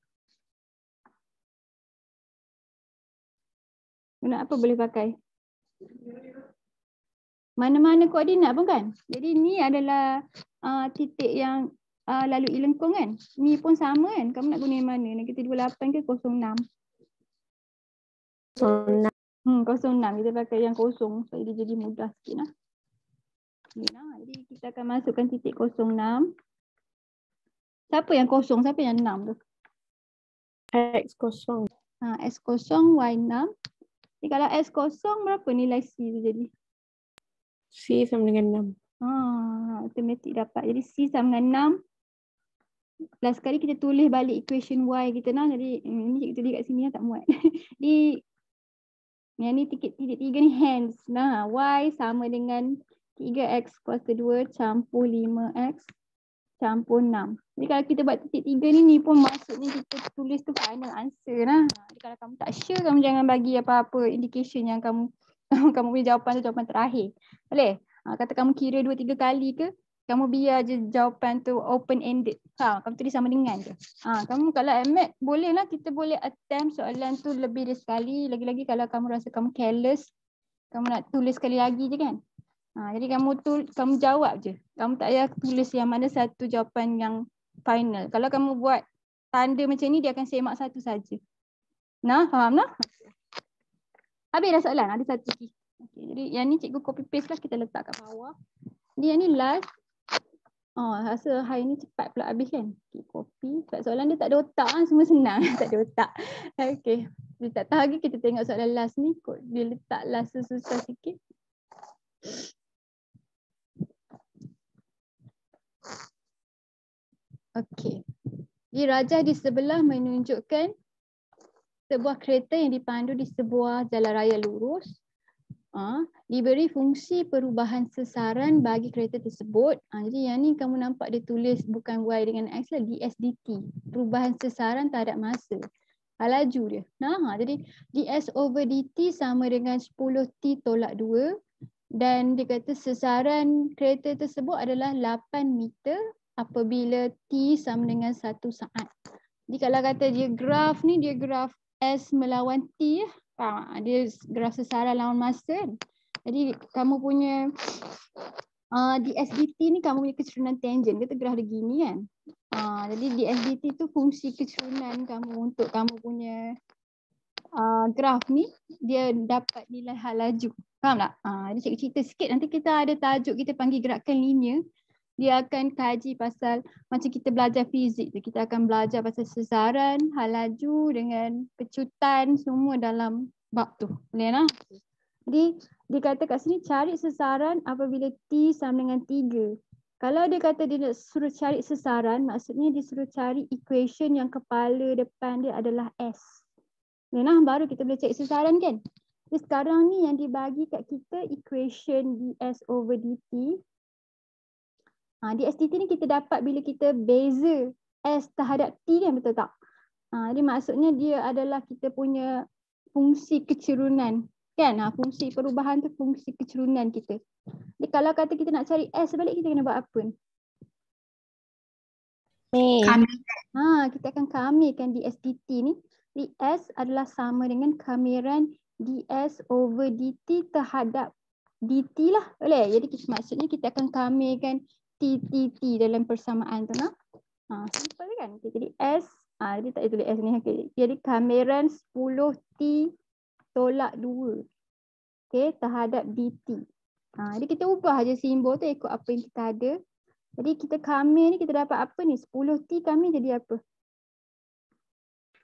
Koordinat apa boleh pakai? Mana-mana koordinat pun kan? Jadi ni adalah titik yang lalui lengkung kan? Ni pun sama kan? Kamu nak guna yang mana? Negatif 28 ke 06? 06. 06. Kita pakai yang kosong. So dia jadi mudah sikit lah. Okay, nah. Jadi kita akan masukkan titik 06. Siapa yang kosong? Siapa yang 6 tu? X kosong. X kosong, Y 6. Jadi kalau X kosong berapa nilai C tu jadi? C sama dengan 6. Automatik dapat. Jadi C sama dengan 6. Last kali kita tulis balik equation Y kita nah. Jadi ni cikgu tulis kat sini tak muat. Di yang ni titik 3 ni hence. Nah, Y sama dengan 3x kuasa 2 campur 5x campur 6. Jadi kalau kita buat titik 3 ni pun maksudnya kita tulis tu final answer lah. Jadi kalau kamu tak sure, kamu jangan bagi apa-apa indication yang kamu punya jawapan tu jawapan terakhir. Boleh? Kata kamu kira 2-3 kali ke, kamu biar je jawapan tu open ended. Kamu tulis sama dengan je. Kamu kalau MAT boleh lah, kita boleh attempt soalan tu lebih dari sekali. Lagi-lagi kalau kamu rasa kamu careless, kamu nak tulis sekali lagi je kan. Jadi kamu jawab je. Kamu tak payah tulis yang mana satu jawapan yang final. Kalau kamu buat tanda macam ni, dia akan semak satu saja. Nah, faham nah? Habis dah soalan, ada satu lagi. Okay, jadi yang ni cikgu copy paste lah, kita letak kat bawah. Jadi yang ni last. Rasa hari ni cepat pula habis kan. Okay, copy. Sebab soalan dia tak ada otak lah, semua senang. Tak ada otak. Okay. Dia tak tahu lagi, kita tengok soalan last ni. Dia letak last susah sikit. Okey. Di rajah di sebelah menunjukkan sebuah kereta yang dipandu di sebuah jalan raya lurus. Diberi fungsi perubahan sesaran bagi kereta tersebut. Jadi yang ni kamu nampak dia tulis bukan Y dengan X lah, DSDT. Perubahan sesaran terhadap masa. Laju dia. Jadi DS over DT sama dengan 10T tolak 2. Dan dia kata sesaran kereta tersebut adalah 8 meter apabila T sama dengan 1 saat. Jadi kalau kata dia graf ni, dia graf S melawan T. Dia graf sesaran lawan masa. Jadi kamu punya DSDT ni kamu punya kecerunan tangent. Kata graf dia gini kan. Jadi DSDT tu fungsi kecerunan kamu untuk kamu punya graf ni. Dia dapat nilai hal laju. Faham tak? Jadi cikgu cerita sikit. Nanti kita ada tajuk kita panggil gerakan linear. Dia akan kaji pasal macam kita belajar fizik tu. Kita akan belajar pasal sesaran, hal laju dengan pecutan semua dalam bab tu. Boleh lah? Jadi dia kata kat sini cari sesaran apabila T sama dengan 3. Kalau dia kata dia nak suruh cari sesaran, maksudnya dia suruh cari equation yang kepala depan dia adalah S. Boleh lah? Baru kita boleh cari sesaran kan? Jadi sekarang ni yang dibagi kat kita equation ds over dt. DSDT ni kita dapat bila kita beza S terhadap T kan, betul tak? Jadi maksudnya dia adalah kita punya fungsi kecerunan kan? Fungsi perubahan tu fungsi kecerunan kita. Jadi kalau kata kita nak cari S balik, kita kena buat apa ni? Kita akan kamikan DSDT ni. Jadi S adalah sama dengan kamiran DS over DT terhadap DT lah. Boleh? Jadi maksudnya kita akan kamikan TTT dalam persamaan tu nah. Simple kan? Okay, jadi S, dia tak tulis S ni. Okay. Jadi kamiran 10T tolak 2. Okay, terhadap DT. Jadi kita ubah je simbol tu ikut apa yang kita ada. Jadi kita kamir ni kita dapat apa ni? 10T kami jadi apa?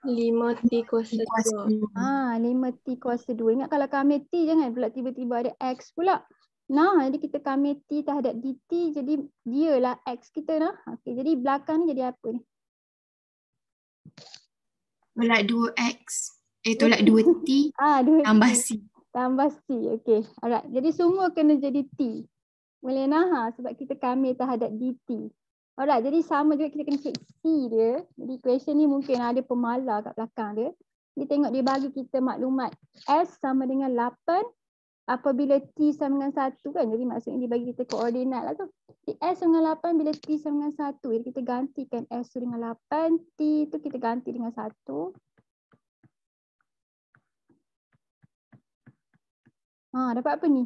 5T kuasa 2. 5T kuasa 2. Ingat kalau kamir T jangan pula tiba-tiba ada X pula. Jadi kita kamir T terhadap DT, jadi dia lah X kita lah. Okay, jadi belakang ni jadi apa ni? Tolak 2X. Tolak 2T tambah C. Tambah C, okay. Alright, jadi semua kena jadi T. Boleh nah? Sebab kita kamir terhadap DT. Alright, jadi sama juga kita kena cek C dia. Jadi question ni mungkin ada pemalar kat belakang dia. Kita tengok dia bagi kita maklumat S sama dengan 8 apabila T sama dengan 1 kan. Jadi maksudnya dia bagi kita koordinat lah tu. Jadi S sama dengan 8 bila T sama dengan 1. Jadi kita gantikan S tu dengan 8, T tu kita ganti dengan 1. Dapat apa ni?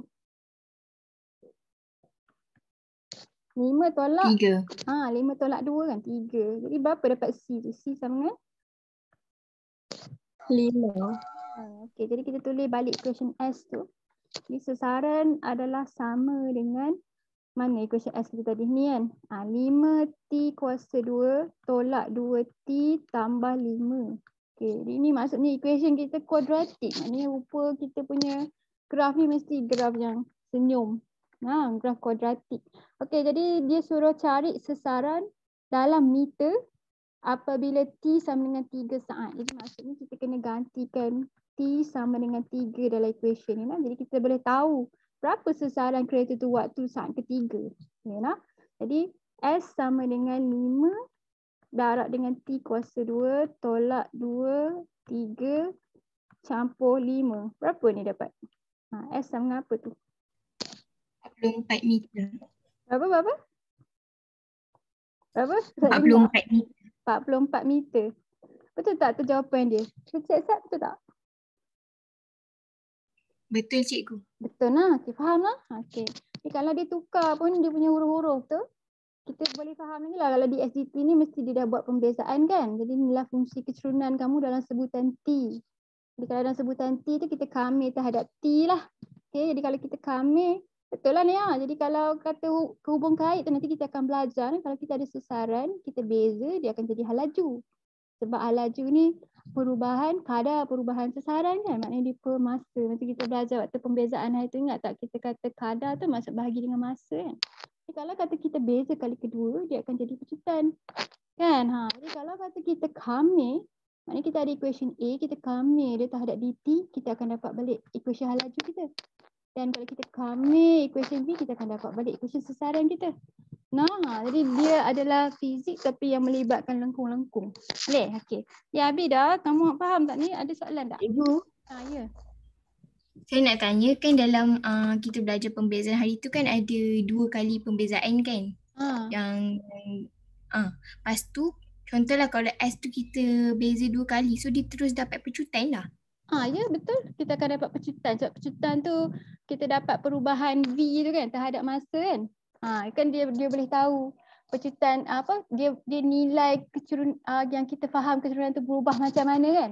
5 tolak 3. 5 tolak 2 kan 3. Jadi berapa dapat C tu? C sama dengan 5. Okey, jadi kita tulis balik equation S tu. Jadi sesaran adalah sama dengan mana equation S kita tadi ni kan? 5T kuasa 2 tolak 2T tambah 5. Okey, jadi ni maksudnya equation kita kuadratik. Maknanya rupa kita punya graf ni mesti graf yang senyum. Graf kuadratik. Okey, jadi dia suruh cari sesaran dalam meter apabila T sama dengan 3 saat. Jadi maksudnya kita kena gantikan T sama dengan 3 dalam equation ni. Jadi kita boleh tahu berapa sesaran kereta tu waktu saat ketiga. Jadi S sama dengan 5 darab dengan T kuasa 2 tolak 2, 3 campur 5. Berapa ni dapat? S sama dengan apa tu? 44 meter. Berapa? 44 meter. 44 meter. Betul tak tu jawapan dia? Cik Sat, betul tak? Betul cikgu. Betul lah. Okay, faham lah. Okay. Jadi kalau dia tukar pun dia punya huruf-huruf tu, kita boleh faham lagi lah. Kalau di SGT ni mesti dia dah buat pembezaan kan. Jadi inilah fungsi keturunan kamu dalam sebutan T. Jadi kalau dalam sebutan T tu kita kamir terhadap T lah. Okay, jadi kalau kita kamir, betul lah ni lah. Jadi kalau kata kehubung kait tu nanti kita akan belajar. Kalau kita ada sesaran, kita beza, dia akan jadi hal laju. Sebab hal laju ni perubahan kadar perubahan sesaran kan. Maknanya dia per masa. Macam kita belajar waktu pembezaan hari tu, ingat tak kita kata kadar tu maksud bahagi dengan masa kan. Jadi kalau kata kita beza kali kedua, dia akan jadi pecutan. Kan? Jadi kalau kata kita kamir, maknanya kita ada equation A, kita kamir dia terhadap dt, kita akan dapat balik equation hal laju kita. Dan kalau kita kamir equation B, kita akan dapat balik equation sesaran kita. Jadi dia adalah fizik tapi yang melibatkan lengkung-lengkung. Boleh? Okey. Ya, Abi dah. Kamu faham tak ni? Ada soalan tak? Ibu. Ya. Saya nak tanya kan dalam kita belajar pembezaan hari tu kan ada 2 kali pembezaan kan? Yang lepas tu contohlah kalau S tu kita beza 2 kali, so dia terus dapat pecutan lah. Ya betul. Kita akan dapat pecutan. Sebab pecutan tu kita dapat perubahan V tu kan terhadap masa kan. Kan dia boleh tahu pecutan apa dia nilai yang kita faham keturunan tu berubah macam mana kan.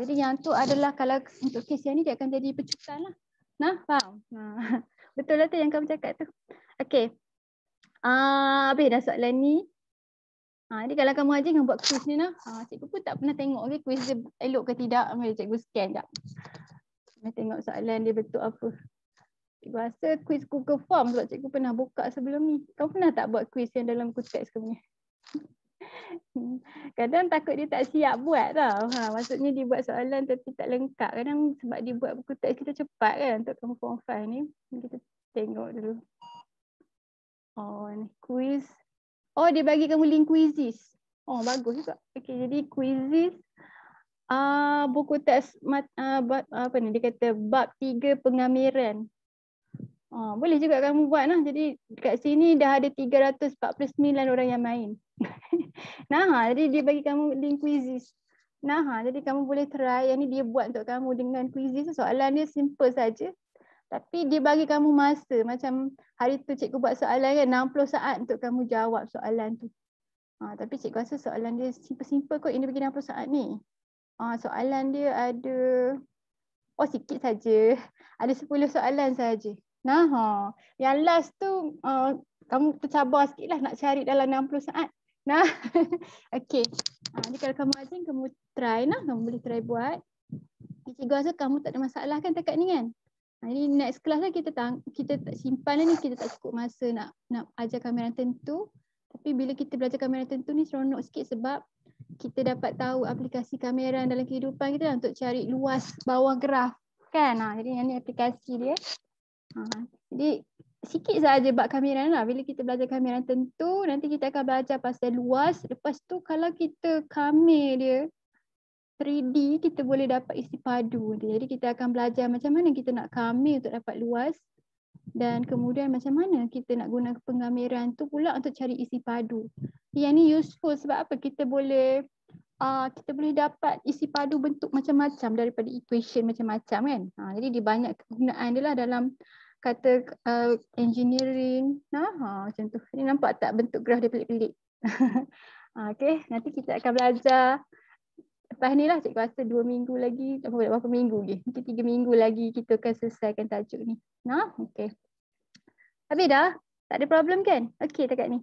Jadi yang tu adalah kalau untuk kes yang ni dia akan jadi pecutan lah. Faham? Betul lah tu yang kamu cakap tu. Okey. Habis dah soalan ni. Jadi kalau kamu ajar dengan buat quiz ni cikgu pun tak pernah tengok quiz dia elok ke tidak. Cikgu scan sekejap. Tengok soalan dia betul apa. Cikgu rasa quiz Google Form sebab cikgu pernah buka sebelum ni. Kau pernah tak buat quiz yang dalam buku teks kau punya? Kadang takut dia tak siap buat tau. Maksudnya dia buat soalan tapi tak lengkap. Kadang sebab dia buat buku teks kita cepat kan untuk kamu form 5 ni. Kita tengok dulu. Ni quiz. Dia bagi kamu link Quizizz. Bagus juga. Okey, jadi Quizizz buku teks apa ni dia kata bab 3 pengamiran. Boleh juga kamu buat lah. Jadi kat sini dah ada 349 orang yang main. Jadi dia bagi kamu link Quizizz. Jadi kamu boleh try. Yang ni dia buat untuk kamu dengan Quizizz. Soalan dia simple saja. Tapi dia bagi kamu masa. Macam hari tu cikgu buat soalan kan 60 saat untuk kamu jawab soalan tu. Tapi cikgu rasa soalan dia simple-simple kot. Ini bagi 60 saat ni. Soalan dia ada sikit saja. Ada 10 soalan saja. Yang last tu kamu tercabar sikit lah nak cari dalam 60 saat. Okey. Jadi kalau kamu ajar kamu try lah. Kamu boleh try buat. Cikgu rasa kamu tak ada masalah kan dekat ni kan. Jadi next class lah kita simpan lah ni, kita tak cukup masa nak ajar kamera tentu. Tapi bila kita belajar kamera tentu ni seronok sikit sebab kita dapat tahu aplikasi kamera dalam kehidupan kita untuk cari luas bawah graf kan. Jadi yang ni aplikasi dia. Jadi sikit saja bab kameran lah. Bila kita belajar kameran tentu, nanti kita akan belajar pasal luas. Lepas tu kalau kita kamera dia 3D, kita boleh dapat isi padu. Jadi kita akan belajar macam mana kita nak kamera untuk dapat luas. Dan kemudian macam mana kita nak guna pengkameran tu pula untuk cari isi padu. Yang ni useful sebab apa? Kita boleh dapat isi padu bentuk macam-macam daripada equation macam-macam kan. Jadi dia banyak kegunaan dia lah dalam kata engineering. Macam tu. Ni nampak tak bentuk graf dia pelik-pelik. Okay, nanti kita akan belajar. Lepas ni lah cikgu rasa 2 minggu lagi, berapa minggu lagi? Mungkin 3 minggu lagi kita akan selesaikan tajuk ni. Okay. Habis dah? Tak ada problem kan? Okay dekat ni.